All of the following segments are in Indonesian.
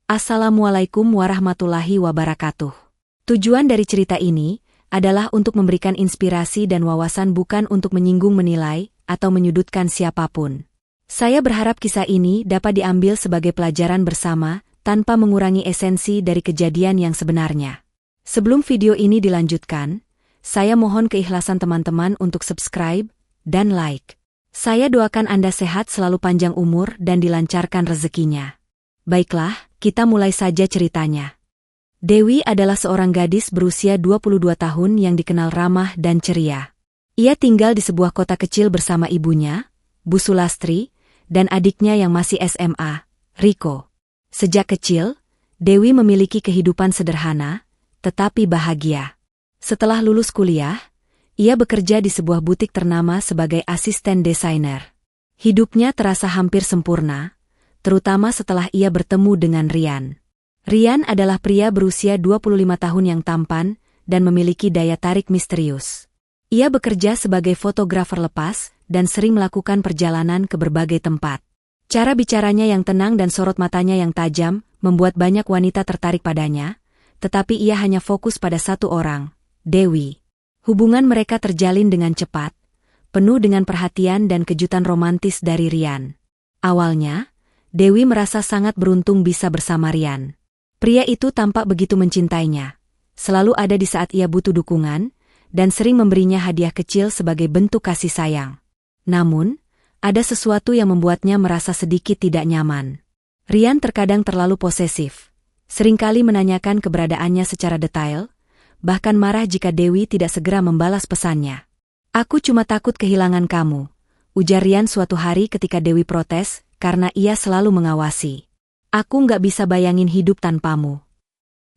Assalamualaikum warahmatullahi wabarakatuh. Tujuan dari cerita ini adalah untuk memberikan inspirasi dan wawasan, bukan untuk menyinggung, menilai, atau menyudutkan siapapun. Saya berharap kisah ini dapat diambil sebagai pelajaran bersama, tanpa mengurangi esensi dari kejadian yang sebenarnya. Sebelum video ini dilanjutkan, saya mohon keikhlasan teman-teman untuk subscribe dan like. Saya doakan Anda sehat selalu, panjang umur, dan dilancarkan rezekinya. Baiklah, kita mulai saja ceritanya. Dewi adalah seorang gadis berusia 22 tahun yang dikenal ramah dan ceria. Ia tinggal di sebuah kota kecil bersama ibunya, Bu Sulastri, dan adiknya yang masih SMA, Riko. Sejak kecil, Dewi memiliki kehidupan sederhana, tetapi bahagia. Setelah lulus kuliah, ia bekerja di sebuah butik ternama sebagai asisten desainer. Hidupnya terasa hampir sempurna, terutama setelah ia bertemu dengan Rian. Rian adalah pria berusia 25 tahun yang tampan dan memiliki daya tarik misterius. Ia bekerja sebagai fotografer lepas dan sering melakukan perjalanan ke berbagai tempat. Cara bicaranya yang tenang dan sorot matanya yang tajam membuat banyak wanita tertarik padanya, tetapi ia hanya fokus pada satu orang, Dewi. Hubungan mereka terjalin dengan cepat, penuh dengan perhatian dan kejutan romantis dari Rian. Awalnya, Dewi merasa sangat beruntung bisa bersama Rian. Pria itu tampak begitu mencintainya, selalu ada di saat ia butuh dukungan, dan sering memberinya hadiah kecil sebagai bentuk kasih sayang. Namun, ada sesuatu yang membuatnya merasa sedikit tidak nyaman. Rian terkadang terlalu posesif, seringkali menanyakan keberadaannya secara detail, bahkan marah jika Dewi tidak segera membalas pesannya. "Aku cuma takut kehilangan kamu," ujar Rian suatu hari ketika Dewi protes, karena ia selalu mengawasi. "Aku nggak bisa bayangin hidup tanpamu."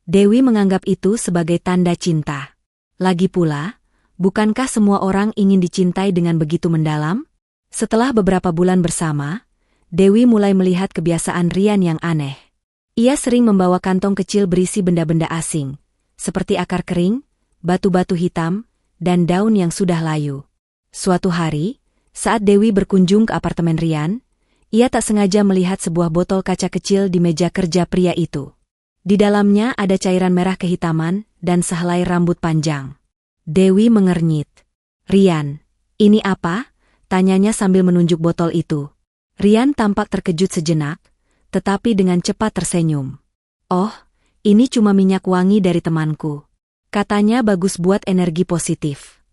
Dewi menganggap itu sebagai tanda cinta. Lagi pula, bukankah semua orang ingin dicintai dengan begitu mendalam? Setelah beberapa bulan bersama, Dewi mulai melihat kebiasaan Rian yang aneh. Ia sering membawa kantong kecil berisi benda-benda asing, seperti akar kering, batu-batu hitam, dan daun yang sudah layu. Suatu hari, saat Dewi berkunjung ke apartemen Rian, ia tak sengaja melihat sebuah botol kaca kecil di meja kerja pria itu. Di dalamnya ada cairan merah kehitaman dan sehelai rambut panjang. Dewi mengernyit. "Rian, ini apa?" tanyanya sambil menunjuk botol itu. Rian tampak terkejut sejenak, tetapi dengan cepat tersenyum. "Oh, ini cuma minyak wangi dari temanku. Katanya bagus buat energi positif."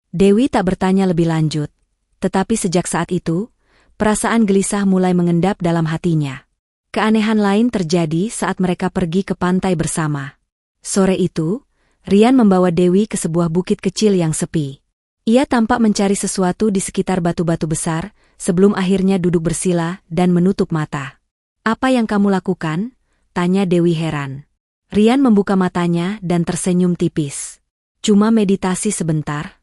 Dewi tak bertanya lebih lanjut, tetapi sejak saat itu, perasaan gelisah mulai mengendap dalam hatinya. Keanehan lain terjadi saat mereka pergi ke pantai bersama. Sore itu, Rian membawa Dewi ke sebuah bukit kecil yang sepi. Ia tampak mencari sesuatu di sekitar batu-batu besar, sebelum akhirnya duduk bersila dan menutup mata. "Apa yang kamu lakukan?" tanya Dewi heran. Rian membuka matanya dan tersenyum tipis. "Cuma meditasi sebentar."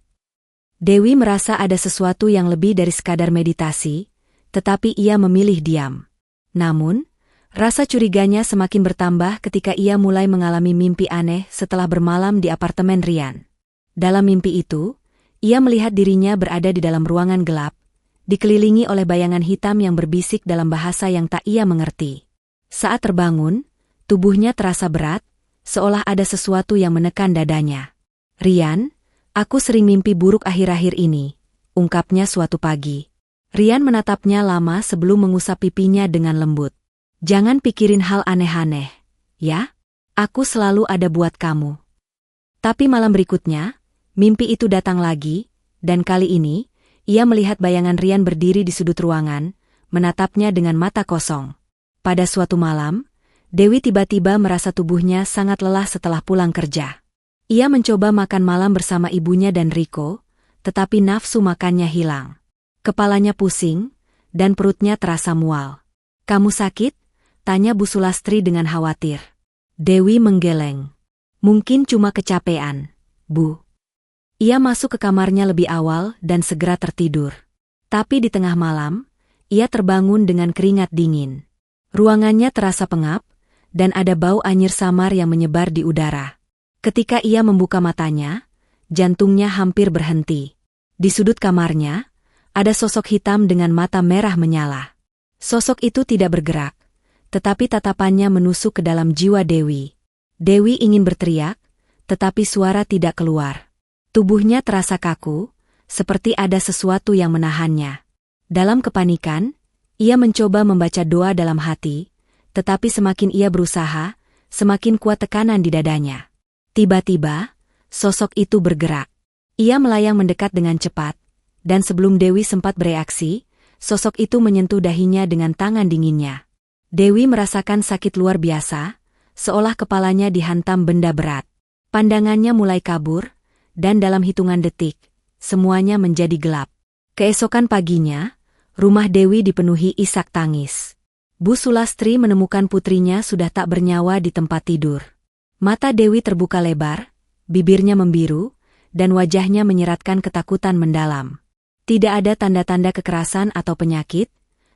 Dewi merasa ada sesuatu yang lebih dari sekadar meditasi, tetapi ia memilih diam. Namun, rasa curiganya semakin bertambah ketika ia mulai mengalami mimpi aneh setelah bermalam di apartemen Rian. Dalam mimpi itu, ia melihat dirinya berada di dalam ruangan gelap, dikelilingi oleh bayangan hitam yang berbisik dalam bahasa yang tak ia mengerti. Saat terbangun, tubuhnya terasa berat, seolah ada sesuatu yang menekan dadanya. "Rian, aku sering mimpi buruk akhir-akhir ini," ungkapnya suatu pagi. Rian menatapnya lama sebelum mengusap pipinya dengan lembut. "Jangan pikirin hal aneh-aneh, ya? Aku selalu ada buat kamu." Tapi malam berikutnya, mimpi itu datang lagi, dan kali ini, ia melihat bayangan Rian berdiri di sudut ruangan, menatapnya dengan mata kosong. Pada suatu malam, Dewi tiba-tiba merasa tubuhnya sangat lelah setelah pulang kerja. Ia mencoba makan malam bersama ibunya dan Riko, tetapi nafsu makannya hilang. Kepalanya pusing, dan perutnya terasa mual. "Kamu sakit?" tanya Bu Sulastri dengan khawatir. Dewi menggeleng. "Mungkin cuma kecapean, Bu." Ia masuk ke kamarnya lebih awal dan segera tertidur. Tapi di tengah malam, ia terbangun dengan keringat dingin. Ruangannya terasa pengap, dan ada bau anyir samar yang menyebar di udara. Ketika ia membuka matanya, jantungnya hampir berhenti. Di sudut kamarnya, ada sosok hitam dengan mata merah menyala. Sosok itu tidak bergerak, tetapi tatapannya menusuk ke dalam jiwa Dewi. Dewi ingin berteriak, tetapi suara tidak keluar. Tubuhnya terasa kaku, seperti ada sesuatu yang menahannya. Dalam kepanikan, ia mencoba membaca doa dalam hati, tetapi semakin ia berusaha, semakin kuat tekanan di dadanya. Tiba-tiba, sosok itu bergerak. Ia melayang mendekat dengan cepat, dan sebelum Dewi sempat bereaksi, sosok itu menyentuh dahinya dengan tangan dinginnya. Dewi merasakan sakit luar biasa, seolah kepalanya dihantam benda berat. Pandangannya mulai kabur, dan dalam hitungan detik, semuanya menjadi gelap. Keesokan paginya, rumah Dewi dipenuhi isak tangis. Bu Sulastri menemukan putrinya sudah tak bernyawa di tempat tidur. Mata Dewi terbuka lebar, bibirnya membiru, dan wajahnya menyeratkan ketakutan mendalam. Tidak ada tanda-tanda kekerasan atau penyakit,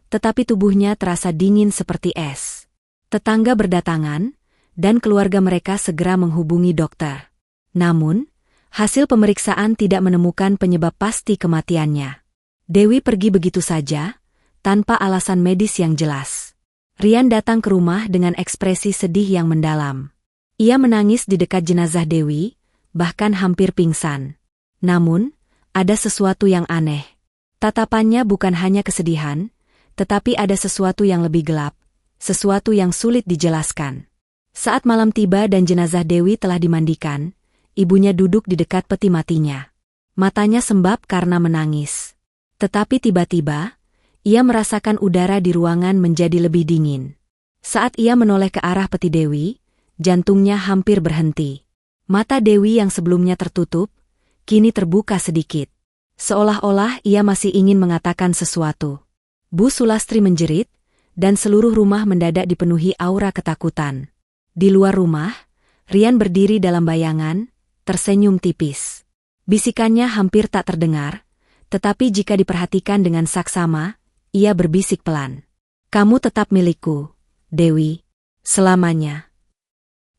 tetapi tubuhnya terasa dingin seperti es. Tetangga berdatangan, dan keluarga mereka segera menghubungi dokter. Namun, hasil pemeriksaan tidak menemukan penyebab pasti kematiannya. Dewi pergi begitu saja, tanpa alasan medis yang jelas. Rian datang ke rumah dengan ekspresi sedih yang mendalam. Ia menangis di dekat jenazah Dewi, bahkan hampir pingsan. Namun, ada sesuatu yang aneh. Tatapannya bukan hanya kesedihan, tetapi ada sesuatu yang lebih gelap, sesuatu yang sulit dijelaskan. Saat malam tiba dan jenazah Dewi telah dimandikan, ibunya duduk di dekat peti matinya. Matanya sembab karena menangis. Tetapi tiba-tiba, ia merasakan udara di ruangan menjadi lebih dingin. Saat ia menoleh ke arah peti Dewi, jantungnya hampir berhenti. Mata Dewi yang sebelumnya tertutup, kini terbuka sedikit. Seolah-olah ia masih ingin mengatakan sesuatu. Bu Sulastri menjerit, dan seluruh rumah mendadak dipenuhi aura ketakutan. Di luar rumah, Rian berdiri dalam bayangan, tersenyum tipis. Bisikannya hampir tak terdengar, tetapi jika diperhatikan dengan saksama, ia berbisik pelan. "Kamu tetap milikku, Dewi, selamanya."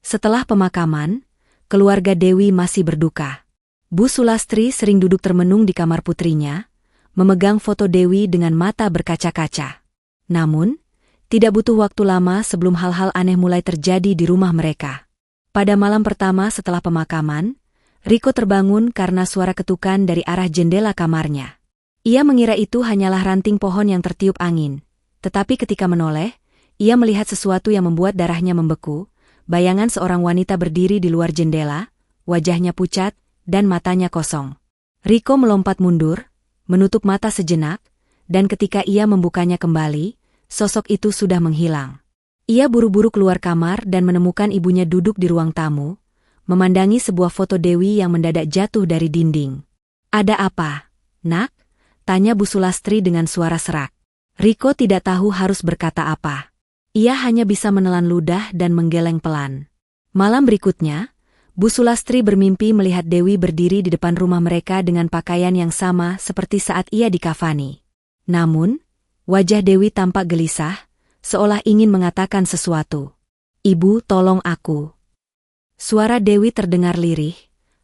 Setelah pemakaman, keluarga Dewi masih berduka. Bu Sulastri sering duduk termenung di kamar putrinya, memegang foto Dewi dengan mata berkaca-kaca. Namun, tidak butuh waktu lama sebelum hal-hal aneh mulai terjadi di rumah mereka. Pada malam pertama setelah pemakaman, Riko terbangun karena suara ketukan dari arah jendela kamarnya. Ia mengira itu hanyalah ranting pohon yang tertiup angin, tetapi ketika menoleh, ia melihat sesuatu yang membuat darahnya membeku, bayangan seorang wanita berdiri di luar jendela, wajahnya pucat, dan matanya kosong. Riko melompat mundur, menutup mata sejenak, dan ketika ia membukanya kembali, sosok itu sudah menghilang. Ia buru-buru keluar kamar dan menemukan ibunya duduk di ruang tamu, memandangi sebuah foto Dewi yang mendadak jatuh dari dinding. "Ada apa, Nak?" tanya Bu Sulastri dengan suara serak. Riko tidak tahu harus berkata apa. Ia hanya bisa menelan ludah dan menggeleng pelan. Malam berikutnya, Bu Sulastri bermimpi melihat Dewi berdiri di depan rumah mereka dengan pakaian yang sama seperti saat ia dikafani. Namun, wajah Dewi tampak gelisah, seolah ingin mengatakan sesuatu. "Ibu, tolong aku." Suara Dewi terdengar lirih,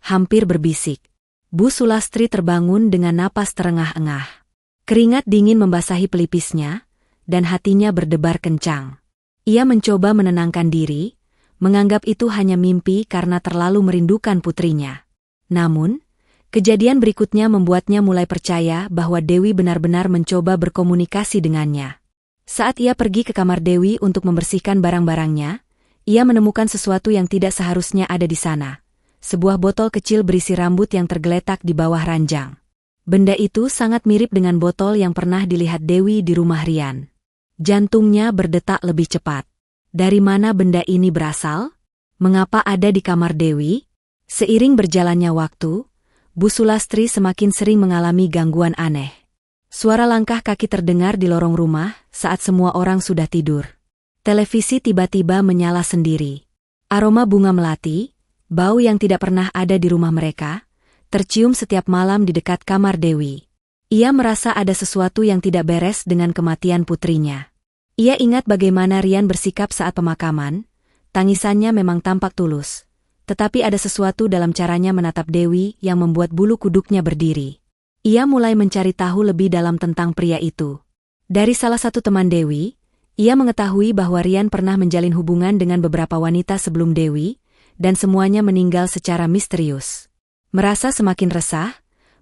hampir berbisik. Bu Sulastri terbangun dengan napas terengah-engah. Keringat dingin membasahi pelipisnya, dan hatinya berdebar kencang. Ia mencoba menenangkan diri, menganggap itu hanya mimpi karena terlalu merindukan putrinya. Namun, kejadian berikutnya membuatnya mulai percaya bahwa Dewi benar-benar mencoba berkomunikasi dengannya. Saat ia pergi ke kamar Dewi untuk membersihkan barang-barangnya, ia menemukan sesuatu yang tidak seharusnya ada di sana. Sebuah botol kecil berisi rambut yang tergeletak di bawah ranjang. Benda itu sangat mirip dengan botol yang pernah dilihat Dewi di rumah Rian. Jantungnya berdetak lebih cepat. Dari mana benda ini berasal? Mengapa ada di kamar Dewi? Seiring berjalannya waktu, Bu Sulastri semakin sering mengalami gangguan aneh. Suara langkah kaki terdengar di lorong rumah saat semua orang sudah tidur. Televisi tiba-tiba menyala sendiri. Aroma bunga melati, bau yang tidak pernah ada di rumah mereka, tercium setiap malam di dekat kamar Dewi. Ia merasa ada sesuatu yang tidak beres dengan kematian putrinya. Ia ingat bagaimana Rian bersikap saat pemakaman, tangisannya memang tampak tulus. Tetapi ada sesuatu dalam caranya menatap Dewi yang membuat bulu kuduknya berdiri. Ia mulai mencari tahu lebih dalam tentang pria itu. Dari salah satu teman Dewi, Ia mengetahui bahwa Rian pernah menjalin hubungan dengan beberapa wanita sebelum Dewi, dan semuanya meninggal secara misterius. Merasa semakin resah,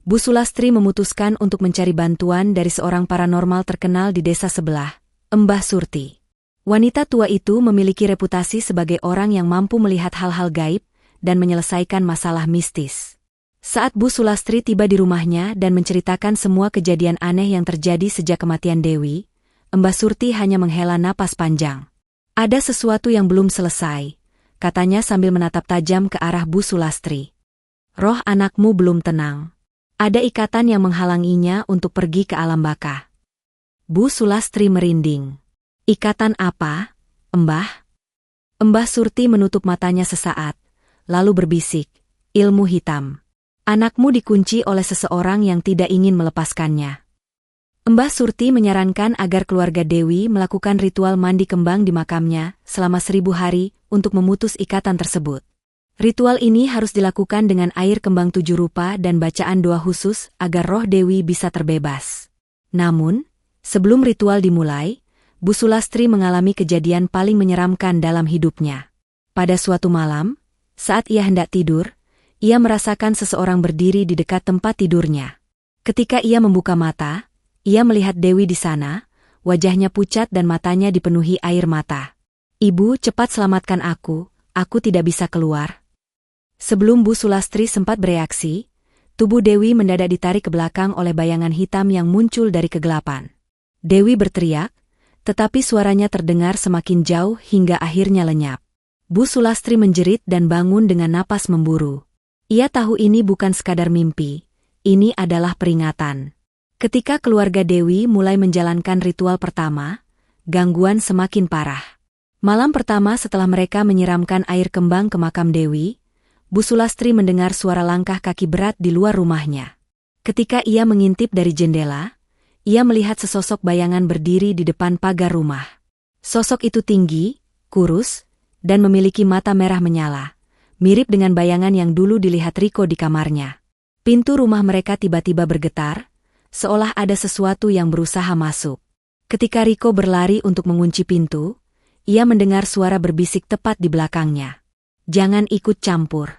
Bu Sulastri memutuskan untuk mencari bantuan dari seorang paranormal terkenal di desa sebelah, Mbah Surti. Wanita tua itu memiliki reputasi sebagai orang yang mampu melihat hal-hal gaib dan menyelesaikan masalah mistis. Saat Bu Sulastri tiba di rumahnya dan menceritakan semua kejadian aneh yang terjadi sejak kematian Dewi, Mbah Surti hanya menghela napas panjang. Ada sesuatu yang belum selesai, katanya sambil menatap tajam ke arah Bu Sulastri. Roh anakmu belum tenang. Ada ikatan yang menghalanginya untuk pergi ke alam baka. Bu Sulastri merinding. Ikatan apa, Mbah? Mbah Surti menutup matanya sesaat, lalu berbisik, ilmu hitam. Anakmu dikunci oleh seseorang yang tidak ingin melepaskannya. Mbah Surti menyarankan agar keluarga Dewi melakukan ritual mandi kembang di makamnya selama 1000 hari untuk memutus ikatan tersebut. Ritual ini harus dilakukan dengan air kembang 7 rupa dan bacaan doa khusus agar roh Dewi bisa terbebas. Namun, sebelum ritual dimulai, Bu Sulastri mengalami kejadian paling menyeramkan dalam hidupnya. Pada suatu malam, saat ia hendak tidur, ia merasakan seseorang berdiri di dekat tempat tidurnya. Ketika ia membuka mata, ia melihat Dewi di sana, wajahnya pucat dan matanya dipenuhi air mata. Ibu, cepat selamatkan aku tidak bisa keluar. Sebelum Bu Sulastri sempat bereaksi, tubuh Dewi mendadak ditarik ke belakang oleh bayangan hitam yang muncul dari kegelapan. Dewi berteriak, tetapi suaranya terdengar semakin jauh hingga akhirnya lenyap. Bu Sulastri menjerit dan bangun dengan napas memburu. Ia tahu ini bukan sekadar mimpi, ini adalah peringatan. Ketika keluarga Dewi mulai menjalankan ritual pertama, gangguan semakin parah. Malam pertama setelah mereka menyiramkan air kembang ke makam Dewi, Bu Sulastri mendengar suara langkah kaki berat di luar rumahnya. Ketika ia mengintip dari jendela, ia melihat sesosok bayangan berdiri di depan pagar rumah. Sosok itu tinggi, kurus, dan memiliki mata merah menyala, mirip dengan bayangan yang dulu dilihat Riko di kamarnya. Pintu rumah mereka tiba-tiba bergetar, seolah ada sesuatu yang berusaha masuk. Ketika Riko berlari untuk mengunci pintu, ia mendengar suara berbisik tepat di belakangnya. Jangan ikut campur.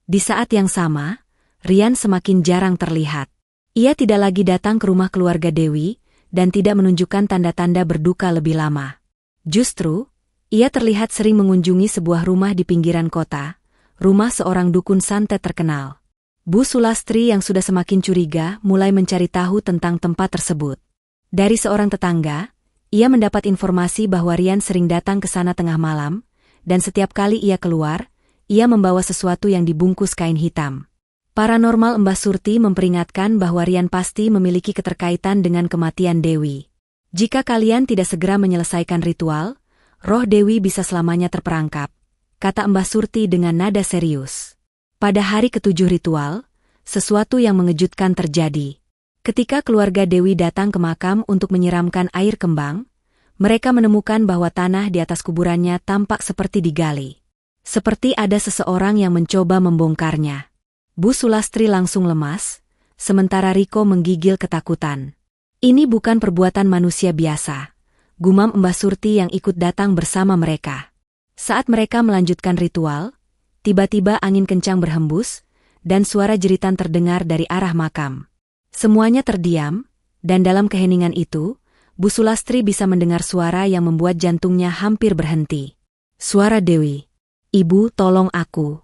Di saat yang sama, Rian semakin jarang terlihat. Ia tidak lagi datang ke rumah keluarga Dewi, dan tidak menunjukkan tanda-tanda berduka lebih lama. Justru, ia terlihat sering mengunjungi sebuah rumah di pinggiran kota, rumah seorang dukun santet terkenal. Bu Sulastri yang sudah semakin curiga mulai mencari tahu tentang tempat tersebut. Dari seorang tetangga, ia mendapat informasi bahwa Rian sering datang ke sana tengah malam, dan setiap kali ia keluar, ia membawa sesuatu yang dibungkus kain hitam. Paranormal Mbah Surti memperingatkan bahwa Rian pasti memiliki keterkaitan dengan kematian Dewi. Jika kalian tidak segera menyelesaikan ritual, roh Dewi bisa selamanya terperangkap, kata Mbah Surti dengan nada serius. Pada hari ke-7 ritual, sesuatu yang mengejutkan terjadi. Ketika keluarga Dewi datang ke makam untuk menyiramkan air kembang, mereka menemukan bahwa tanah di atas kuburannya tampak seperti digali. Seperti ada seseorang yang mencoba membongkarnya. Bu Sulastri langsung lemas, sementara Riko menggigil ketakutan. Ini bukan perbuatan manusia biasa, gumam Mbah Surti yang ikut datang bersama mereka. Saat mereka melanjutkan ritual, tiba-tiba angin kencang berhembus, dan suara jeritan terdengar dari arah makam. Semuanya terdiam, dan dalam keheningan itu, Bu Sulastri bisa mendengar suara yang membuat jantungnya hampir berhenti. Suara Dewi. Ibu, tolong aku.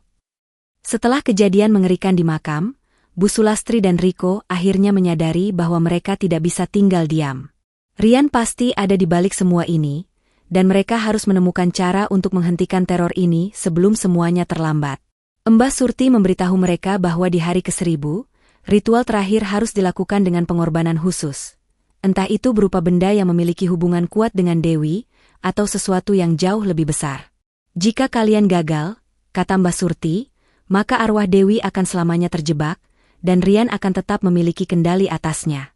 Setelah kejadian mengerikan di makam, Bu Sulastri dan Riko akhirnya menyadari bahwa mereka tidak bisa tinggal diam. Rian pasti ada di balik semua ini, dan mereka harus menemukan cara untuk menghentikan teror ini sebelum semuanya terlambat. Mbah Surti memberitahu mereka bahwa di hari ke-1000, ritual terakhir harus dilakukan dengan pengorbanan khusus. Entah itu berupa benda yang memiliki hubungan kuat dengan Dewi, atau sesuatu yang jauh lebih besar. Jika kalian gagal, kata Mbah Surti, maka arwah Dewi akan selamanya terjebak, dan Rian akan tetap memiliki kendali atasnya.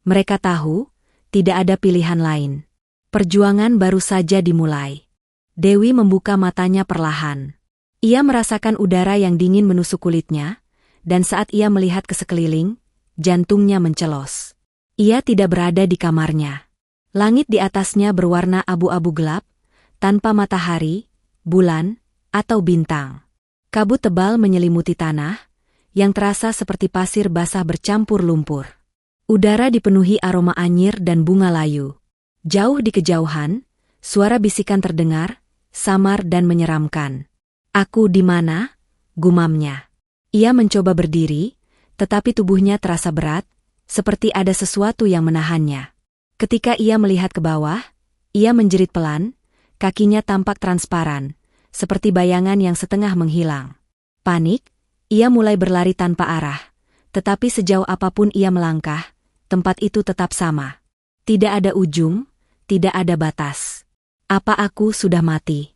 Mereka tahu, tidak ada pilihan lain. Perjuangan baru saja dimulai. Dewi membuka matanya perlahan. Ia merasakan udara yang dingin menusuk kulitnya, dan saat ia melihat ke sekeliling, jantungnya mencelos. Ia tidak berada di kamarnya. Langit di atasnya berwarna abu-abu gelap, tanpa matahari, bulan, atau bintang. Kabut tebal menyelimuti tanah, yang terasa seperti pasir basah bercampur lumpur. Udara dipenuhi aroma anyir dan bunga layu. Jauh di kejauhan, suara bisikan terdengar, samar dan menyeramkan. "Aku di mana?" gumamnya. Ia mencoba berdiri, tetapi tubuhnya terasa berat, seperti ada sesuatu yang menahannya. Ketika ia melihat ke bawah, ia menjerit pelan, kakinya tampak transparan, seperti bayangan yang setengah menghilang. Panik, ia mulai berlari tanpa arah, tetapi sejauh apapun ia melangkah, tempat itu tetap sama. Tidak ada ujung, tidak ada batas. Apa aku sudah mati?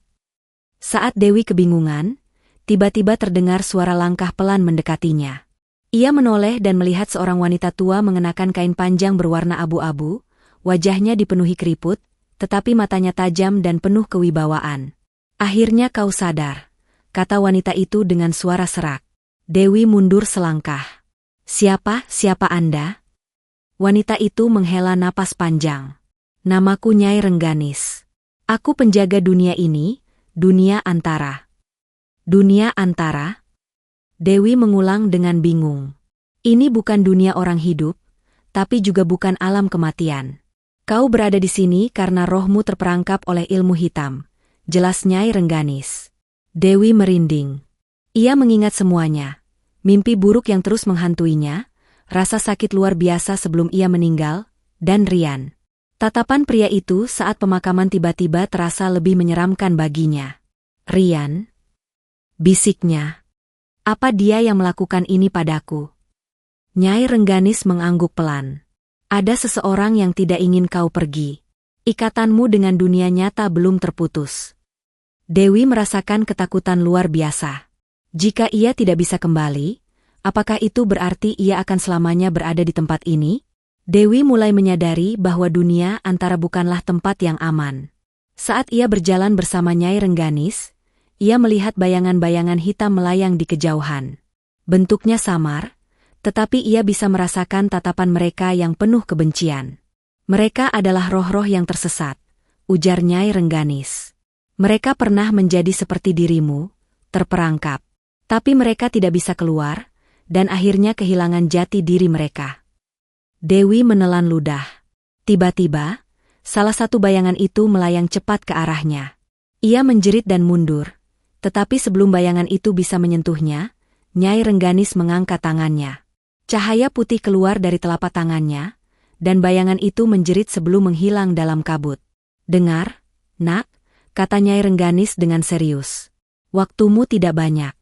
Saat Dewi kebingungan, tiba-tiba terdengar suara langkah pelan mendekatinya. Ia menoleh dan melihat seorang wanita tua mengenakan kain panjang berwarna abu-abu, wajahnya dipenuhi keriput, tetapi matanya tajam dan penuh kewibawaan. "Akhirnya kau sadar," kata wanita itu dengan suara serak. Dewi mundur selangkah. Siapa Anda?" Wanita itu menghela napas panjang. "Namaku Nyai Rengganis. Aku penjaga dunia ini, dunia antara." "Dunia antara?" Dewi mengulang dengan bingung. "Ini bukan dunia orang hidup, tapi juga bukan alam kematian. Kau berada di sini karena rohmu terperangkap oleh ilmu hitam," jelas Nyai Rengganis. Dewi merinding. Ia mengingat semuanya. Mimpi buruk yang terus menghantuinya, rasa sakit luar biasa sebelum ia meninggal, dan Rian. Tatapan pria itu saat pemakaman tiba-tiba terasa lebih menyeramkan baginya. "Rian?" bisiknya. "Apa dia yang melakukan ini padaku?" Nyai Rengganis mengangguk pelan. "Ada seseorang yang tidak ingin kau pergi. Ikatanmu dengan dunia nyata belum terputus." Dewi merasakan ketakutan luar biasa. Jika ia tidak bisa kembali, apakah itu berarti ia akan selamanya berada di tempat ini? Dewi mulai menyadari bahwa dunia antara bukanlah tempat yang aman. Saat ia berjalan bersama Nyai Rengganis, ia melihat bayangan-bayangan hitam melayang di kejauhan. Bentuknya samar, tetapi ia bisa merasakan tatapan mereka yang penuh kebencian. "Mereka adalah roh-roh yang tersesat," ujar Nyai Rengganis. "Mereka pernah menjadi seperti dirimu, terperangkap. Tapi mereka tidak bisa keluar, dan akhirnya kehilangan jati diri mereka." Dewi menelan ludah. Tiba-tiba, salah satu bayangan itu melayang cepat ke arahnya. Ia menjerit dan mundur, tetapi sebelum bayangan itu bisa menyentuhnya, Nyai Rengganis mengangkat tangannya. Cahaya putih keluar dari telapak tangannya, dan bayangan itu menjerit sebelum menghilang dalam kabut. "Dengar, nak," kata Nyai Rengganis dengan serius. "Waktumu tidak banyak.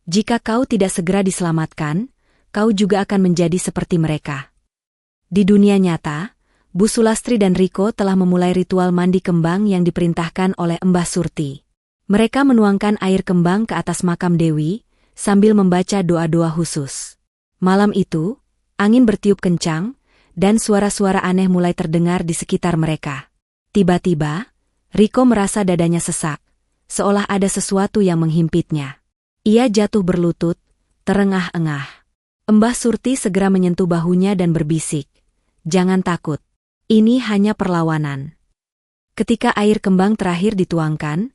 Jika kau tidak segera diselamatkan, kau juga akan menjadi seperti mereka." Di dunia nyata, Bu Sulastri dan Riko telah memulai ritual mandi kembang yang diperintahkan oleh Mbah Surti. Mereka menuangkan air kembang ke atas makam Dewi, sambil membaca doa-doa khusus. Malam itu, angin bertiup kencang, dan suara-suara aneh mulai terdengar di sekitar mereka. Tiba-tiba, Riko merasa dadanya sesak, seolah ada sesuatu yang menghimpitnya. Ia jatuh berlutut, terengah-engah. Mbah Surti segera menyentuh bahunya dan berbisik, "Jangan takut. Ini hanya perlawanan." Ketika air kembang terakhir dituangkan,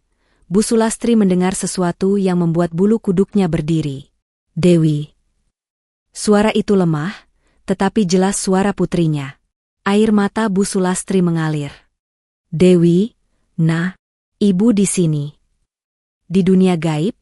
Bu Sulastri mendengar sesuatu yang membuat bulu kuduknya berdiri. "Dewi." Suara itu lemah, tetapi jelas suara putrinya. Air mata Bu Sulastri mengalir. "Dewi, nah, ibu di sini." Di dunia gaib,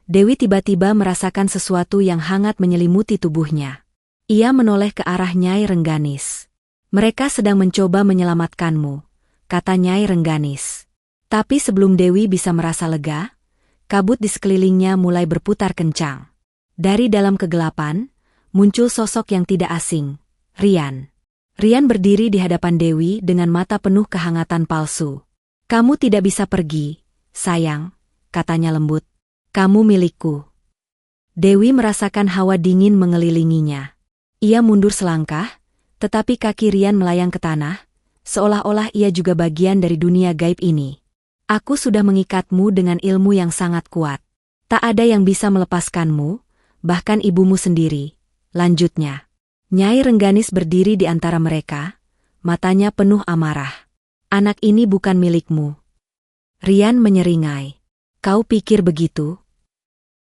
Dewi tiba-tiba merasakan sesuatu yang hangat menyelimuti tubuhnya. Ia menoleh ke arah Nyai Rengganis. "Mereka sedang mencoba menyelamatkanmu," kata Nyai Rengganis. Tapi sebelum Dewi bisa merasa lega, kabut di sekelilingnya mulai berputar kencang. Dari dalam kegelapan, muncul sosok yang tidak asing, Rian. Rian berdiri di hadapan Dewi dengan mata penuh kehangatan palsu. "Kamu tidak bisa pergi, sayang," katanya lembut. "Kamu milikku." Dewi merasakan hawa dingin mengelilinginya. Ia mundur selangkah, tetapi kaki Rian melayang ke tanah, seolah-olah ia juga bagian dari dunia gaib ini. "Aku sudah mengikatmu dengan ilmu yang sangat kuat. Tak ada yang bisa melepaskanmu, bahkan ibumu sendiri," lanjutnya. Nyai Rengganis berdiri di antara mereka, matanya penuh amarah. Anak ini bukan milikmu. Rian menyeringai. Kau pikir begitu?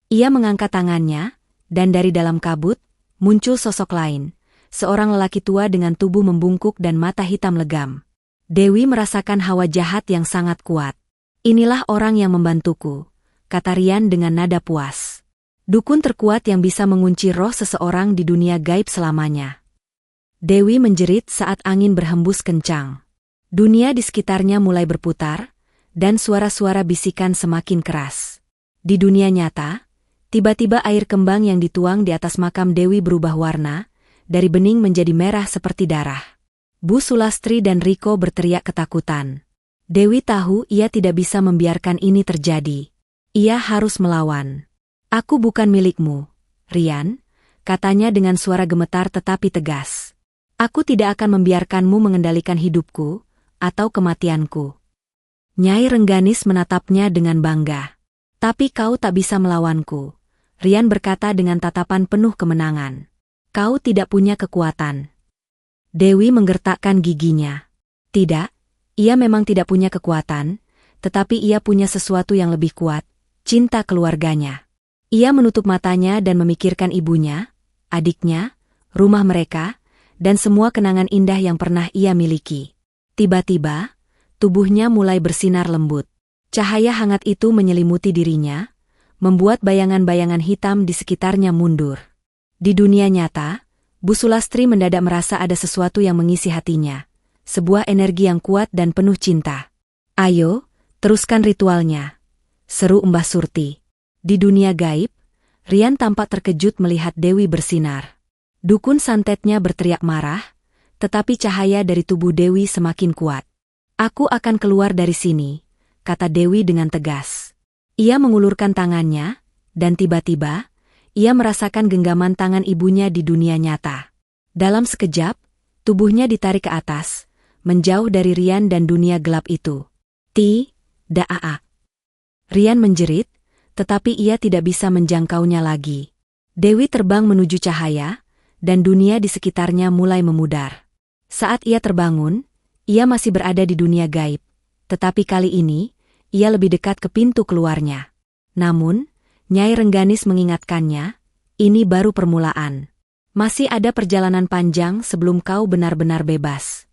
Ia mengangkat tangannya, dan dari dalam kabut, muncul sosok lain. Seorang lelaki tua dengan tubuh membungkuk dan mata hitam legam. Dewi merasakan hawa jahat yang sangat kuat. Inilah orang yang membantuku, kata Rian dengan nada puas. Dukun terkuat yang bisa mengunci roh seseorang di dunia gaib selamanya. Dewi menjerit saat angin berhembus kencang. Dunia di sekitarnya mulai berputar, dan suara-suara bisikan semakin keras. Di dunia nyata, tiba-tiba air kembang yang dituang di atas makam Dewi berubah warna, dari bening menjadi merah seperti darah. Bu Sulastri dan Riko berteriak ketakutan. Dewi tahu ia tidak bisa membiarkan ini terjadi. Ia harus melawan. Aku bukan milikmu, Rian, katanya dengan suara gemetar tetapi tegas. Aku tidak akan membiarkanmu mengendalikan hidupku, atau kematianku. Nyai Rengganis menatapnya dengan bangga. Tapi kau tak bisa melawanku, Rian berkata dengan tatapan penuh kemenangan. Kau tidak punya kekuatan. Dewi menggertakkan giginya. Tidak, ia memang tidak punya kekuatan, tetapi ia punya sesuatu yang lebih kuat, cinta keluarganya. Ia menutup matanya dan memikirkan ibunya, adiknya, rumah mereka, dan semua kenangan indah yang pernah ia miliki. Tiba-tiba, tubuhnya mulai bersinar lembut. Cahaya hangat itu menyelimuti dirinya, membuat bayangan-bayangan hitam di sekitarnya mundur. Di dunia nyata, Bu Sulastri mendadak merasa ada sesuatu yang mengisi hatinya. Sebuah energi yang kuat dan penuh cinta. Ayo, teruskan ritualnya, seru Mbah Surti. Di dunia gaib, Rian tampak terkejut melihat Dewi bersinar. Dukun santetnya berteriak marah, tetapi cahaya dari tubuh Dewi semakin kuat. Aku akan keluar dari sini, kata Dewi dengan tegas. Ia mengulurkan tangannya, dan tiba-tiba, ia merasakan genggaman tangan ibunya di dunia nyata. Dalam sekejap, tubuhnya ditarik ke atas, menjauh dari Rian dan dunia gelap itu. Tidak. Rian menjerit, tetapi ia tidak bisa menjangkaunya lagi. Dewi terbang menuju cahaya, dan dunia di sekitarnya mulai memudar. Saat ia terbangun, ia masih berada di dunia gaib, tetapi kali ini, ia lebih dekat ke pintu keluarnya. Namun, Nyai Rengganis mengingatkannya, ini baru permulaan. Masih ada perjalanan panjang sebelum kau benar-benar bebas.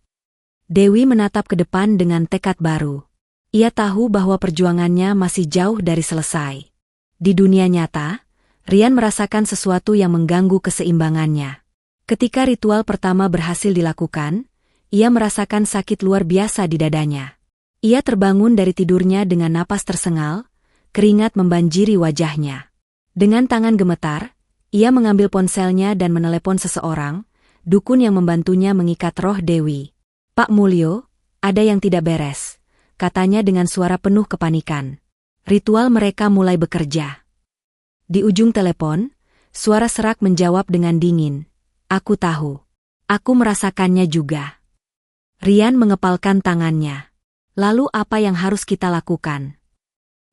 Dewi menatap ke depan dengan tekad baru. Ia tahu bahwa perjuangannya masih jauh dari selesai. Di dunia nyata, Rian merasakan sesuatu yang mengganggu keseimbangannya. Ketika ritual pertama berhasil dilakukan, ia merasakan sakit luar biasa di dadanya. Ia terbangun dari tidurnya dengan napas tersengal, keringat membanjiri wajahnya. Dengan tangan gemetar, ia mengambil ponselnya dan menelepon seseorang, dukun yang membantunya mengikat roh Dewi. Pak Mulyo, ada yang tidak beres, katanya dengan suara penuh kepanikan. Ritual mereka mulai bekerja. Di ujung telepon, suara serak menjawab dengan dingin. Aku tahu. Aku merasakannya juga. Rian mengepalkan tangannya. Lalu apa yang harus kita lakukan?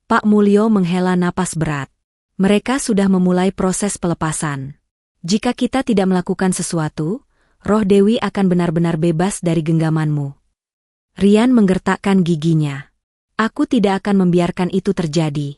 Pak Mulyo menghela napas berat. Mereka sudah memulai proses pelepasan. Jika kita tidak melakukan sesuatu, roh Dewi akan benar-benar bebas dari genggamanmu. Rian menggertakkan giginya. Aku tidak akan membiarkan itu terjadi.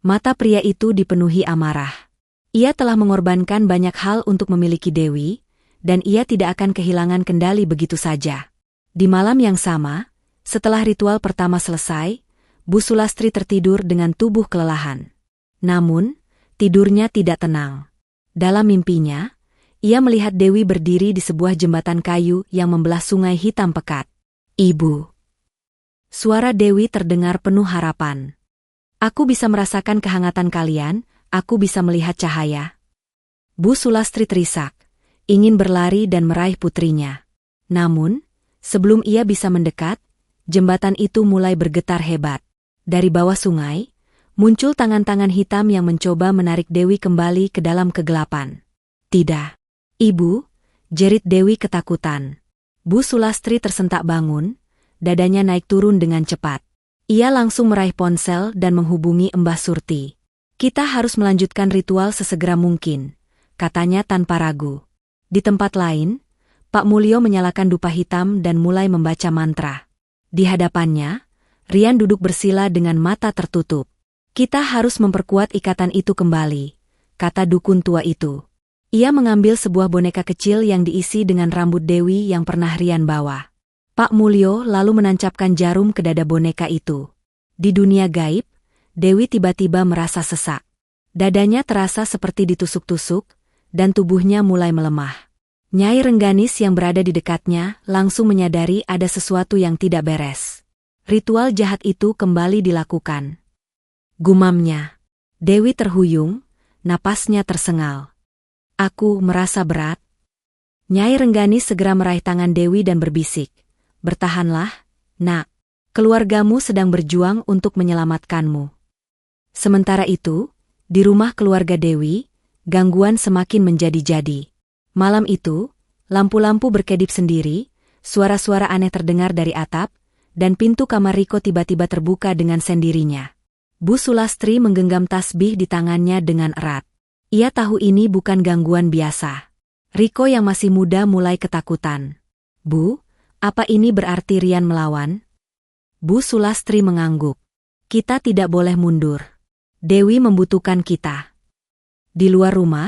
Mata pria itu dipenuhi amarah. Ia telah mengorbankan banyak hal untuk memiliki Dewi, dan ia tidak akan kehilangan kendali begitu saja. Di malam yang sama, setelah ritual pertama selesai, Bu Sulastri tertidur dengan tubuh kelelahan. Namun, tidurnya tidak tenang. Dalam mimpinya, ia melihat Dewi berdiri di sebuah jembatan kayu yang membelah sungai hitam pekat. Ibu. Suara Dewi terdengar penuh harapan. Aku bisa merasakan kehangatan kalian, aku bisa melihat cahaya. Bu Sulastri terisak, ingin berlari dan meraih putrinya. Namun, sebelum ia bisa mendekat, jembatan itu mulai bergetar hebat. Dari bawah sungai, muncul tangan-tangan hitam yang mencoba menarik Dewi kembali ke dalam kegelapan. Tidak. Ibu, jerit Dewi ketakutan. Bu Sulastri tersentak bangun, dadanya naik turun dengan cepat. Ia langsung meraih ponsel dan menghubungi Mbah Surti. Kita harus melanjutkan ritual sesegera mungkin, katanya tanpa ragu. Di tempat lain, Pak Mulyo menyalakan dupa hitam dan mulai membaca mantra. Di hadapannya, Rian duduk bersila dengan mata tertutup. Kita harus memperkuat ikatan itu kembali, kata dukun tua itu. Ia mengambil sebuah boneka kecil yang diisi dengan rambut Dewi yang pernah Rian bawa. Pak Mulyo lalu menancapkan jarum ke dada boneka itu. Di dunia gaib, Dewi tiba-tiba merasa sesak. Dadanya terasa seperti ditusuk-tusuk, dan tubuhnya mulai melemah. Nyai Rengganis yang berada di dekatnya langsung menyadari ada sesuatu yang tidak beres. Ritual jahat itu kembali dilakukan. Gumamnya. Dewi terhuyung, napasnya tersengal. Aku merasa berat. Nyai Rengganis segera meraih tangan Dewi dan berbisik. Bertahanlah, nak. Keluargamu sedang berjuang untuk menyelamatkanmu. Sementara itu, di rumah keluarga Dewi, gangguan semakin menjadi-jadi. Malam itu, lampu-lampu berkedip sendiri, suara-suara aneh terdengar dari atap, dan pintu kamar Riko tiba-tiba terbuka dengan sendirinya. Bu Sulastri menggenggam tasbih di tangannya dengan erat. Ia tahu ini bukan gangguan biasa. Riko yang masih muda mulai ketakutan. Bu, apa ini berarti Rian melawan? Bu Sulastri mengangguk. Kita tidak boleh mundur. Dewi membutuhkan kita. Di luar rumah,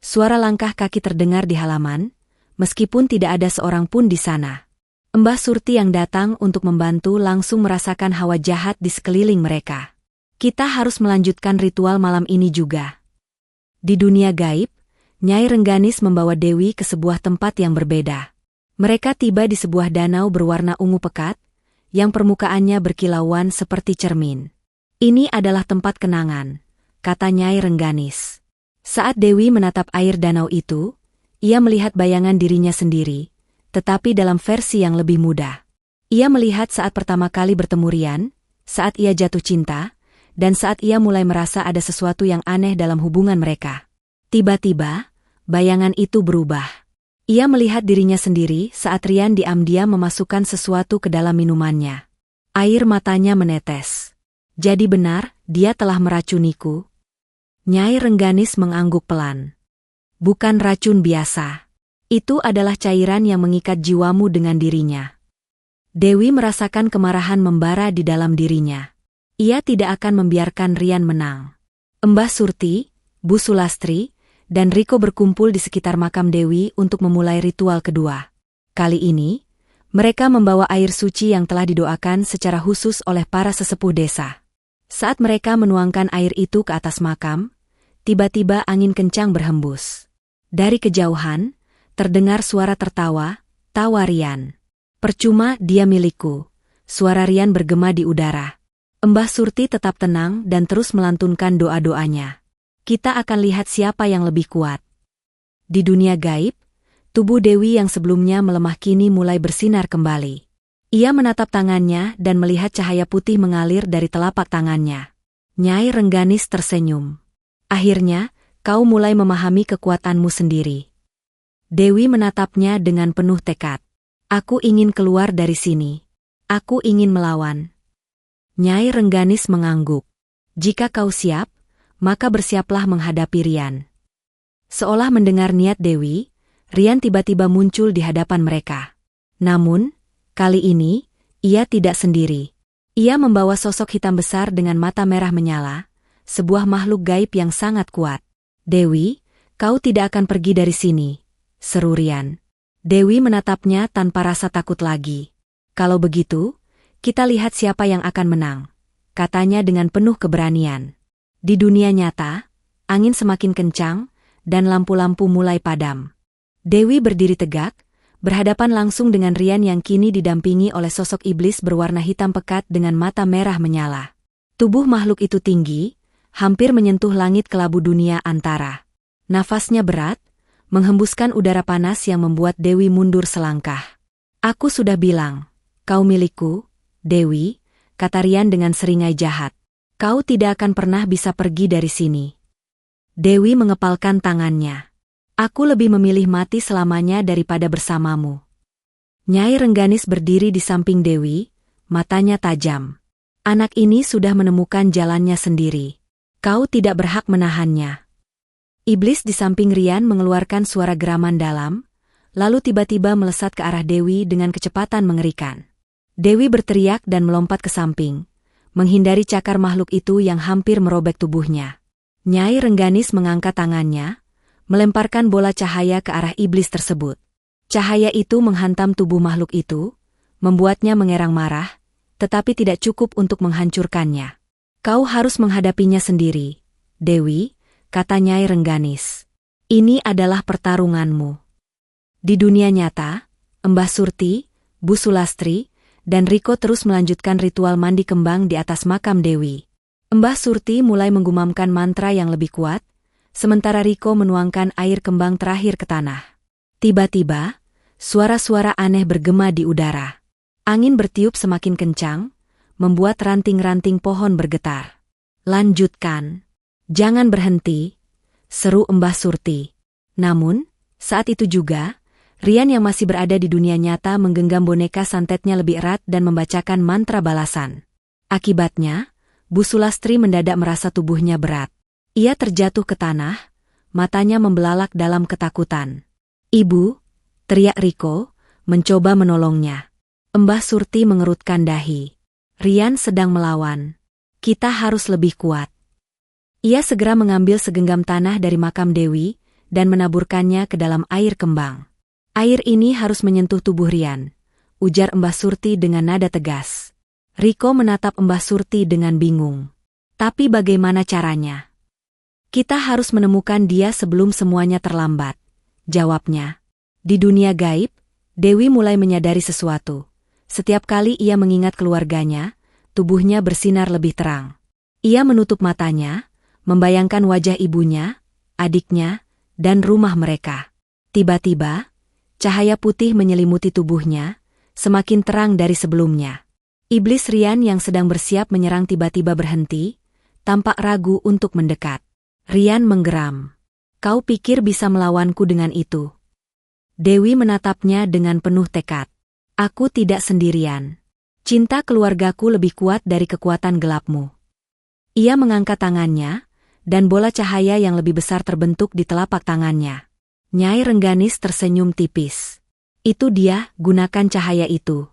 suara langkah kaki terdengar di halaman, meskipun tidak ada seorang pun di sana. Mbah Surti yang datang untuk membantu langsung merasakan hawa jahat di sekeliling mereka. Kita harus melanjutkan ritual malam ini juga. Di dunia gaib, Nyai Rengganis membawa Dewi ke sebuah tempat yang berbeda. Mereka tiba di sebuah danau berwarna ungu pekat, yang permukaannya berkilauan seperti cermin. Ini adalah tempat kenangan, kata Nyai Rengganis. Saat Dewi menatap air danau itu, ia melihat bayangan dirinya sendiri, tetapi dalam versi yang lebih muda. Ia melihat saat pertama kali bertemu Rian, saat ia jatuh cinta, dan saat ia mulai merasa ada sesuatu yang aneh dalam hubungan mereka. Tiba-tiba, bayangan itu berubah. Ia melihat dirinya sendiri saat Rian diam-diam memasukkan sesuatu ke dalam minumannya. Air matanya menetes. Jadi benar, dia telah meracuniku. Nyai Rengganis mengangguk pelan. Bukan racun biasa. Itu adalah cairan yang mengikat jiwamu dengan dirinya. Dewi merasakan kemarahan membara di dalam dirinya. Ia tidak akan membiarkan Rian menang. Mbah Surti, Bu Sulastri, dan Riko berkumpul di sekitar makam Dewi untuk memulai ritual kedua. Kali ini, mereka membawa air suci yang telah didoakan secara khusus oleh para sesepuh desa. Saat mereka menuangkan air itu ke atas makam, tiba-tiba angin kencang berhembus. Dari kejauhan, terdengar suara tertawa, tawa Rian. Percuma dia milikku. Suara Rian bergema di udara. Mbah Surti tetap tenang dan terus melantunkan doa-doanya. Kita akan lihat siapa yang lebih kuat. Di dunia gaib, tubuh Dewi yang sebelumnya melemah kini mulai bersinar kembali. Ia menatap tangannya dan melihat cahaya putih mengalir dari telapak tangannya. Nyai Rengganis tersenyum. Akhirnya, kau mulai memahami kekuatanmu sendiri. Dewi menatapnya dengan penuh tekad. Aku ingin keluar dari sini. Aku ingin melawan. Nyai Rengganis mengangguk. Jika kau siap, maka bersiaplah menghadapi Rian. Seolah mendengar niat Dewi, Rian tiba-tiba muncul di hadapan mereka. Namun, kali ini, ia tidak sendiri. Ia membawa sosok hitam besar dengan mata merah menyala, sebuah makhluk gaib yang sangat kuat. Dewi, kau tidak akan pergi dari sini, seru Rian. Dewi menatapnya tanpa rasa takut lagi. Kalau begitu, kita lihat siapa yang akan menang, katanya dengan penuh keberanian. Di dunia nyata, angin semakin kencang, dan lampu-lampu mulai padam. Dewi berdiri tegak, berhadapan langsung dengan Rian yang kini didampingi oleh sosok iblis berwarna hitam pekat dengan mata merah menyala. Tubuh makhluk itu tinggi, hampir menyentuh langit kelabu dunia antara. Nafasnya berat, menghembuskan udara panas yang membuat Dewi mundur selangkah. Aku sudah bilang, kau milikku, Dewi, kata Rian dengan seringai jahat. Kau tidak akan pernah bisa pergi dari sini. Dewi mengepalkan tangannya. Aku lebih memilih mati selamanya daripada bersamamu. Nyai Rengganis berdiri di samping Dewi, matanya tajam. Anak ini sudah menemukan jalannya sendiri. Kau tidak berhak menahannya. Iblis di samping Rian mengeluarkan suara geraman dalam, lalu tiba-tiba melesat ke arah Dewi dengan kecepatan mengerikan. Dewi berteriak dan melompat ke samping, menghindari cakar makhluk itu yang hampir merobek tubuhnya. Nyai Rengganis mengangkat tangannya, melemparkan bola cahaya ke arah iblis tersebut. Cahaya itu menghantam tubuh makhluk itu, membuatnya mengerang marah, tetapi tidak cukup untuk menghancurkannya. Kau harus menghadapinya sendiri, Dewi, kata Nyai Rengganis. Ini adalah pertarunganmu. Di dunia nyata, Mbah Surti, Bu Sulastri, dan Riko terus melanjutkan ritual mandi kembang di atas makam Dewi. Mbah Surti mulai menggumamkan mantra yang lebih kuat, sementara Riko menuangkan air kembang terakhir ke tanah. Tiba-tiba, suara-suara aneh bergema di udara. Angin bertiup semakin kencang, membuat ranting-ranting pohon bergetar. Lanjutkan. Jangan berhenti, seru Mbah Surti. Namun, saat itu juga, Rian yang masih berada di dunia nyata menggenggam boneka santetnya lebih erat dan membacakan mantra balasan. Akibatnya, Bu Sulastri mendadak merasa tubuhnya berat. Ia terjatuh ke tanah, matanya membelalak dalam ketakutan. Ibu, teriak Riko, mencoba menolongnya. Mbah Surti mengerutkan dahi. Rian sedang melawan. Kita harus lebih kuat. Ia segera mengambil segenggam tanah dari makam Dewi dan menaburkannya ke dalam air kembang. Air ini harus menyentuh tubuh Rian, ujar Mbah Surti dengan nada tegas. Riko menatap Mbah Surti dengan bingung. Tapi bagaimana caranya? Kita harus menemukan dia sebelum semuanya terlambat, jawabnya. Di dunia gaib, Dewi mulai menyadari sesuatu. Setiap kali ia mengingat keluarganya, tubuhnya bersinar lebih terang. Ia menutup matanya, membayangkan wajah ibunya, adiknya, dan rumah mereka. Tiba-tiba, cahaya putih menyelimuti tubuhnya, semakin terang dari sebelumnya. Iblis Rian yang sedang bersiap menyerang tiba-tiba berhenti, tampak ragu untuk mendekat. Rian menggeram. Kau pikir bisa melawanku dengan itu? Dewi menatapnya dengan penuh tekad. Aku tidak sendirian. Cinta keluargaku lebih kuat dari kekuatan gelapmu. Ia mengangkat tangannya, dan bola cahaya yang lebih besar terbentuk di telapak tangannya. Nyai Rengganis tersenyum tipis. Itu dia, gunakan cahaya itu.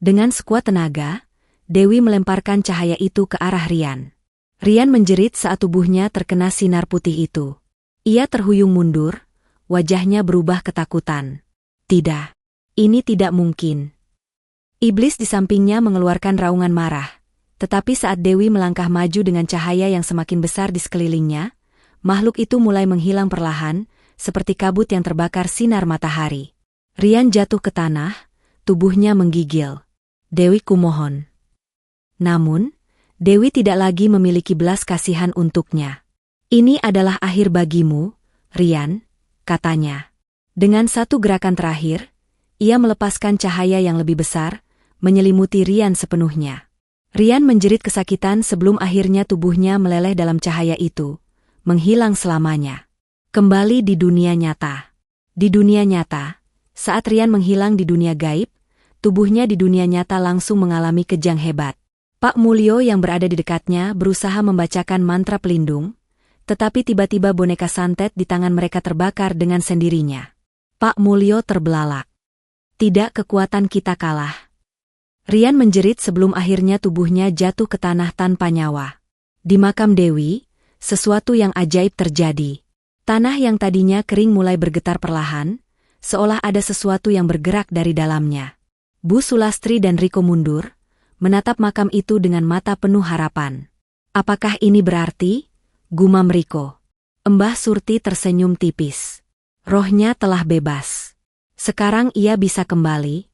Dengan sekuat tenaga, Dewi melemparkan cahaya itu ke arah Rian. Rian menjerit saat tubuhnya terkena sinar putih itu. Ia terhuyung mundur, wajahnya berubah ketakutan. Tidak, ini tidak mungkin. Iblis di sampingnya mengeluarkan raungan marah. Tetapi saat Dewi melangkah maju dengan cahaya yang semakin besar di sekelilingnya, makhluk itu mulai menghilang perlahan, seperti kabut yang terbakar sinar matahari. Rian jatuh ke tanah, tubuhnya menggigil. Dewi kumohon. Namun, Dewi tidak lagi memiliki belas kasihan untuknya. Ini adalah akhir bagimu, Rian, katanya. Dengan satu gerakan terakhir, ia melepaskan cahaya yang lebih besar, menyelimuti Rian sepenuhnya. Rian menjerit kesakitan sebelum akhirnya tubuhnya meleleh dalam cahaya itu, menghilang selamanya. Kembali di dunia nyata. Di dunia nyata, saat Rian menghilang di dunia gaib, tubuhnya di dunia nyata langsung mengalami kejang hebat. Pak Mulyo yang berada di dekatnya berusaha membacakan mantra pelindung, tetapi tiba-tiba boneka santet di tangan mereka terbakar dengan sendirinya. Pak Mulyo terbelalak. Tidak, kekuatan kita kalah. Rian menjerit sebelum akhirnya tubuhnya jatuh ke tanah tanpa nyawa. Di makam Dewi, sesuatu yang ajaib terjadi. Tanah yang tadinya kering mulai bergetar perlahan, seolah ada sesuatu yang bergerak dari dalamnya. Bu Sulastri dan Riko mundur, menatap makam itu dengan mata penuh harapan. Apakah ini berarti? Gumam Riko. Mbah Surti tersenyum tipis. Rohnya telah bebas. Sekarang ia bisa kembali.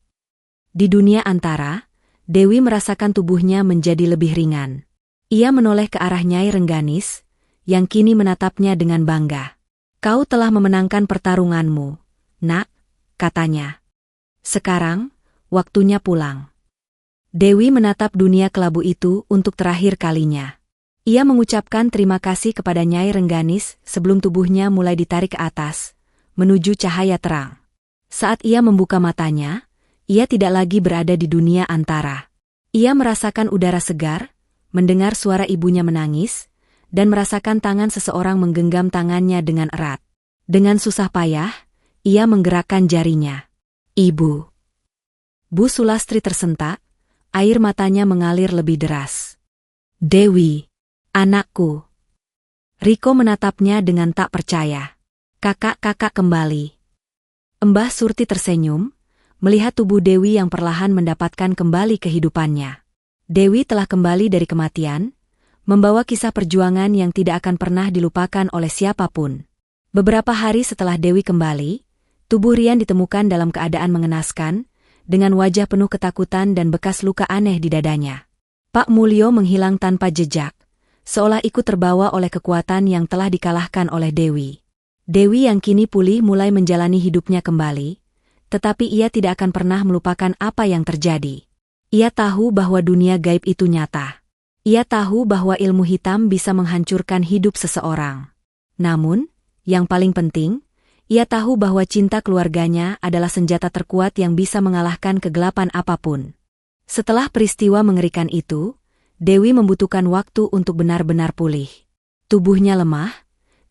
Di dunia antara, Dewi merasakan tubuhnya menjadi lebih ringan. Ia menoleh ke arah Nyai Rengganis, yang kini menatapnya dengan bangga. Kau telah memenangkan pertarunganmu, nak, katanya. Sekarang, waktunya pulang. Dewi menatap dunia kelabu itu untuk terakhir kalinya. Ia mengucapkan terima kasih kepada Nyai Rengganis sebelum tubuhnya mulai ditarik ke atas, menuju cahaya terang. Saat ia membuka matanya, ia tidak lagi berada di dunia antara. Ia merasakan udara segar, mendengar suara ibunya menangis, dan merasakan tangan seseorang menggenggam tangannya dengan erat. Dengan susah payah, ia menggerakkan jarinya. Ibu. Bu Sulastri tersentak, Air matanya mengalir lebih deras. Dewi, anakku. Riko menatapnya dengan tak percaya. Kakak kembali. Mbah Surti tersenyum, melihat tubuh Dewi yang perlahan mendapatkan kembali kehidupannya. Dewi telah kembali dari kematian, membawa kisah perjuangan yang tidak akan pernah dilupakan oleh siapapun. Beberapa hari setelah Dewi kembali, tubuh Rian ditemukan dalam keadaan mengenaskan, dengan wajah penuh ketakutan dan bekas luka aneh di dadanya. Pak Mulyo menghilang tanpa jejak, seolah ikut terbawa oleh kekuatan yang telah dikalahkan oleh Dewi. Dewi yang kini pulih mulai menjalani hidupnya kembali, tetapi ia tidak akan pernah melupakan apa yang terjadi. Ia tahu bahwa dunia gaib itu nyata. Ia tahu bahwa ilmu hitam bisa menghancurkan hidup seseorang. Namun, yang paling penting, ia tahu bahwa cinta keluarganya adalah senjata terkuat yang bisa mengalahkan kegelapan apapun. Setelah peristiwa mengerikan itu, Dewi membutuhkan waktu untuk benar-benar pulih. Tubuhnya lemah,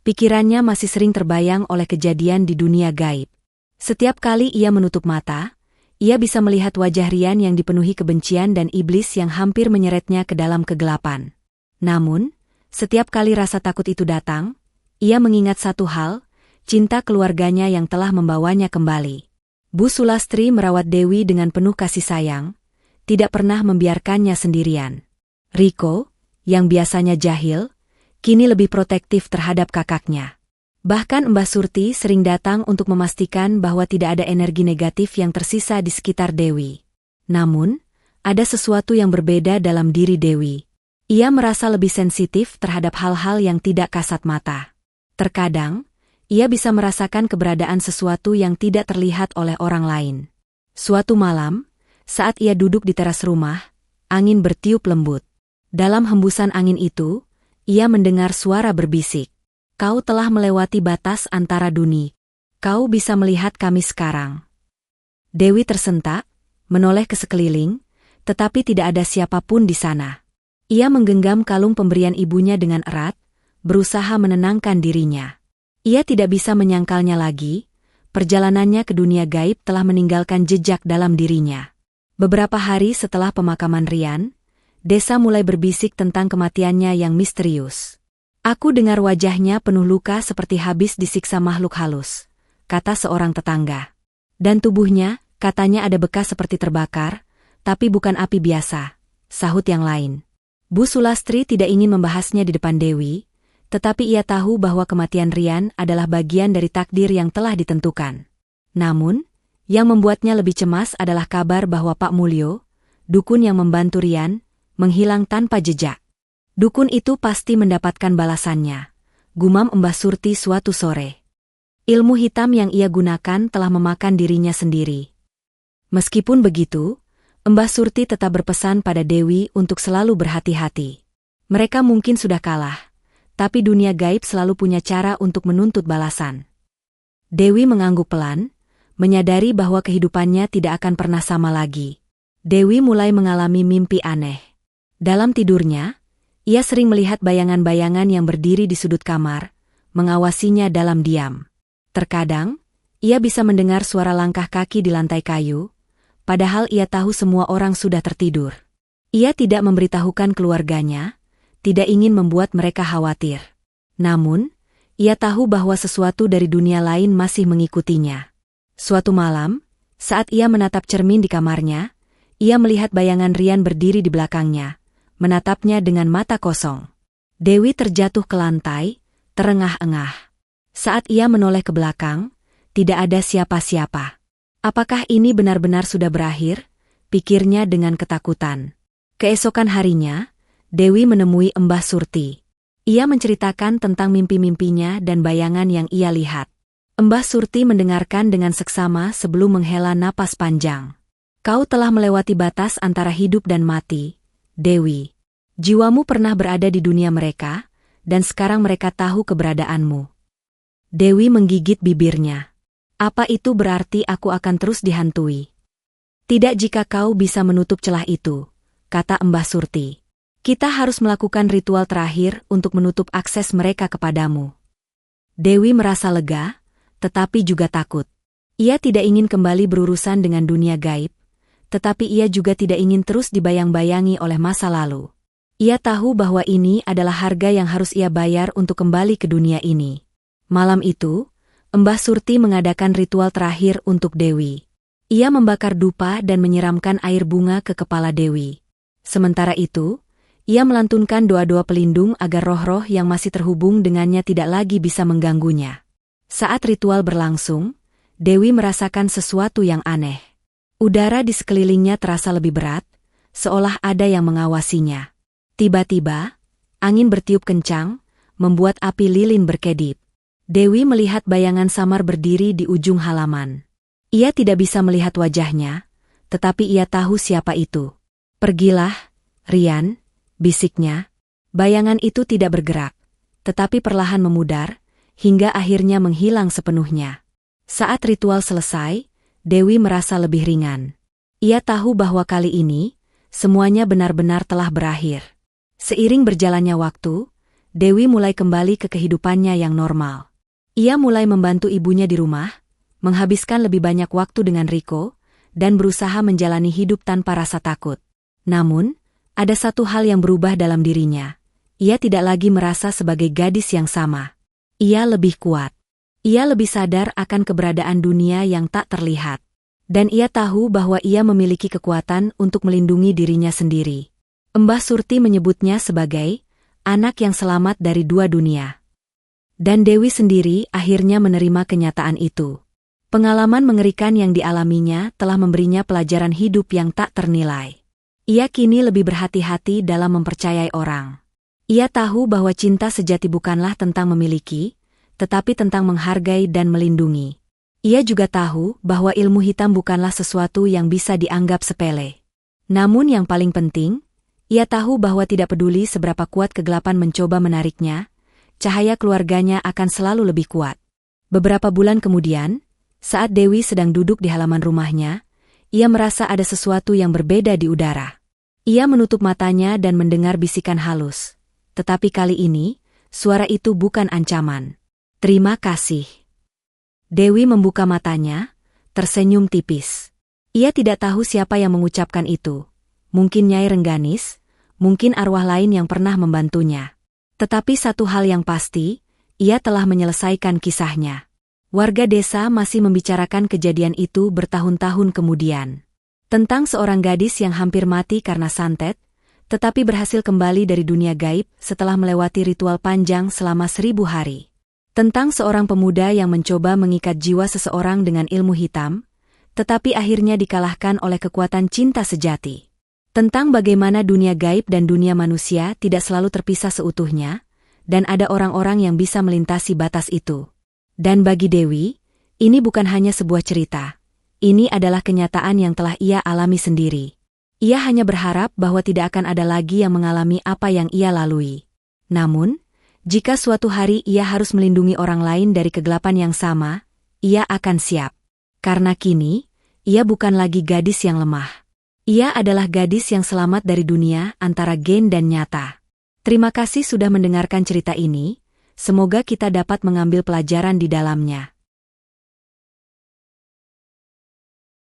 pikirannya masih sering terbayang oleh kejadian di dunia gaib. Setiap kali ia menutup mata, ia bisa melihat wajah Rian yang dipenuhi kebencian dan iblis yang hampir menyeretnya ke dalam kegelapan. Namun, setiap kali rasa takut itu datang, ia mengingat satu hal, cinta keluarganya yang telah membawanya kembali. Bu Sulastri merawat Dewi dengan penuh kasih sayang, tidak pernah membiarkannya sendirian. Riko, yang biasanya jahil, kini lebih protektif terhadap kakaknya. Bahkan Mbah Surti sering datang untuk memastikan bahwa tidak ada energi negatif yang tersisa di sekitar Dewi. Namun, ada sesuatu yang berbeda dalam diri Dewi. Ia merasa lebih sensitif terhadap hal-hal yang tidak kasat mata. Terkadang, ia bisa merasakan keberadaan sesuatu yang tidak terlihat oleh orang lain. Suatu malam, saat ia duduk di teras rumah, angin bertiup lembut. Dalam hembusan angin itu, ia mendengar suara berbisik. Kau telah melewati batas antara dunia. Kau bisa melihat kami sekarang. Dewi tersentak, menoleh ke sekeliling, tetapi tidak ada siapapun di sana. Ia menggenggam kalung pemberian ibunya dengan erat, berusaha menenangkan dirinya. Ia tidak bisa menyangkalnya lagi, perjalanannya ke dunia gaib telah meninggalkan jejak dalam dirinya. Beberapa hari setelah pemakaman Rian, desa mulai berbisik tentang kematiannya yang misterius. Aku dengar wajahnya penuh luka seperti habis disiksa makhluk halus, kata seorang tetangga. Dan tubuhnya, katanya ada bekas seperti terbakar, tapi bukan api biasa, sahut yang lain. Bu Sulastri tidak ingin membahasnya di depan Dewi, tetapi ia tahu bahwa kematian Rian adalah bagian dari takdir yang telah ditentukan. Namun, yang membuatnya lebih cemas adalah kabar bahwa Pak Mulyo, dukun yang membantu Rian, menghilang tanpa jejak. Dukun itu pasti mendapatkan balasannya, gumam Mbah Surti suatu sore. Ilmu hitam yang ia gunakan telah memakan dirinya sendiri. Meskipun begitu, Mbah Surti tetap berpesan pada Dewi untuk selalu berhati-hati. Mereka mungkin sudah kalah, tapi dunia gaib selalu punya cara untuk menuntut balasan. Dewi mengangguk pelan, menyadari bahwa kehidupannya tidak akan pernah sama lagi. Dewi mulai mengalami mimpi aneh. Dalam tidurnya, ia sering melihat bayangan-bayangan yang berdiri di sudut kamar, mengawasinya dalam diam. Terkadang, ia bisa mendengar suara langkah kaki di lantai kayu, padahal ia tahu semua orang sudah tertidur. Ia tidak memberitahukan keluarganya, tidak ingin membuat mereka khawatir. Namun, ia tahu bahwa sesuatu dari dunia lain masih mengikutinya. Suatu malam, saat ia menatap cermin di kamarnya, ia melihat bayangan Rian berdiri di belakangnya, menatapnya dengan mata kosong. Dewi terjatuh ke lantai, terengah-engah. Saat ia menoleh ke belakang, tidak ada siapa-siapa. Apakah ini benar-benar sudah berakhir? Pikirnya dengan ketakutan. Keesokan harinya, Dewi menemui Mbah Surti. Ia menceritakan tentang mimpi-mimpinya dan bayangan yang ia lihat. Mbah Surti mendengarkan dengan seksama sebelum menghela napas panjang. Kau telah melewati batas antara hidup dan mati, Dewi. Jiwamu pernah berada di dunia mereka, dan sekarang mereka tahu keberadaanmu. Dewi menggigit bibirnya. Apa itu berarti aku akan terus dihantui? Tidak jika kau bisa menutup celah itu, kata Mbah Surti. Kita harus melakukan ritual terakhir untuk menutup akses mereka kepadamu. Dewi merasa lega, tetapi juga takut. Ia tidak ingin kembali berurusan dengan dunia gaib, tetapi ia juga tidak ingin terus dibayang-bayangi oleh masa lalu. Ia tahu bahwa ini adalah harga yang harus ia bayar untuk kembali ke dunia ini. Malam itu, Mbah Surti mengadakan ritual terakhir untuk Dewi. Ia membakar dupa dan menyiramkan air bunga ke kepala Dewi. Sementara itu, ia melantunkan doa-doa pelindung agar roh-roh yang masih terhubung dengannya tidak lagi bisa mengganggunya. Saat ritual berlangsung, Dewi merasakan sesuatu yang aneh. Udara di sekelilingnya terasa lebih berat, seolah ada yang mengawasinya. Tiba-tiba, angin bertiup kencang, membuat api lilin berkedip. Dewi melihat bayangan samar berdiri di ujung halaman. Ia tidak bisa melihat wajahnya, tetapi ia tahu siapa itu. "Pergilah, Rian," bisiknya. Bayangan itu tidak bergerak, tetapi perlahan memudar, hingga akhirnya menghilang sepenuhnya. Saat ritual selesai, Dewi merasa lebih ringan. Ia tahu bahwa kali ini, semuanya benar-benar telah berakhir. Seiring berjalannya waktu, Dewi mulai kembali ke kehidupannya yang normal. Ia mulai membantu ibunya di rumah, menghabiskan lebih banyak waktu dengan Riko, dan berusaha menjalani hidup tanpa rasa takut. Namun, ada satu hal yang berubah dalam dirinya. Ia tidak lagi merasa sebagai gadis yang sama. Ia lebih kuat. Ia lebih sadar akan keberadaan dunia yang tak terlihat. Dan ia tahu bahwa ia memiliki kekuatan untuk melindungi dirinya sendiri. Mbah Surti menyebutnya sebagai anak yang selamat dari dua dunia. Dan Dewi sendiri akhirnya menerima kenyataan itu. Pengalaman mengerikan yang dialaminya telah memberinya pelajaran hidup yang tak ternilai. Ia kini lebih berhati-hati dalam mempercayai orang. Ia tahu bahwa cinta sejati bukanlah tentang memiliki, tetapi tentang menghargai dan melindungi. Ia juga tahu bahwa ilmu hitam bukanlah sesuatu yang bisa dianggap sepele. Namun yang paling penting, ia tahu bahwa tidak peduli seberapa kuat kegelapan mencoba menariknya, cahaya keluarganya akan selalu lebih kuat. Beberapa bulan kemudian, saat Dewi sedang duduk di halaman rumahnya, ia merasa ada sesuatu yang berbeda di udara. Ia menutup matanya dan mendengar bisikan halus. Tetapi kali ini, suara itu bukan ancaman. "Terima kasih." Dewi membuka matanya, tersenyum tipis. Ia tidak tahu siapa yang mengucapkan itu. Mungkin Nyai Rengganis, mungkin arwah lain yang pernah membantunya. Tetapi satu hal yang pasti, ia telah menyelesaikan kisahnya. Warga desa masih membicarakan kejadian itu bertahun-tahun kemudian. Tentang seorang gadis yang hampir mati karena santet, tetapi berhasil kembali dari dunia gaib setelah melewati ritual panjang selama 1000 hari. Tentang seorang pemuda yang mencoba mengikat jiwa seseorang dengan ilmu hitam, tetapi akhirnya dikalahkan oleh kekuatan cinta sejati. Tentang bagaimana dunia gaib dan dunia manusia tidak selalu terpisah seutuhnya, dan ada orang-orang yang bisa melintasi batas itu. Dan bagi Dewi, ini bukan hanya sebuah cerita. Ini adalah kenyataan yang telah ia alami sendiri. Ia hanya berharap bahwa tidak akan ada lagi yang mengalami apa yang ia lalui. Namun, jika suatu hari ia harus melindungi orang lain dari kegelapan yang sama, ia akan siap. Karena kini, ia bukan lagi gadis yang lemah. Ia adalah gadis yang selamat dari dunia antara gen dan nyata. Terima kasih sudah mendengarkan cerita ini, semoga kita dapat mengambil pelajaran di dalamnya.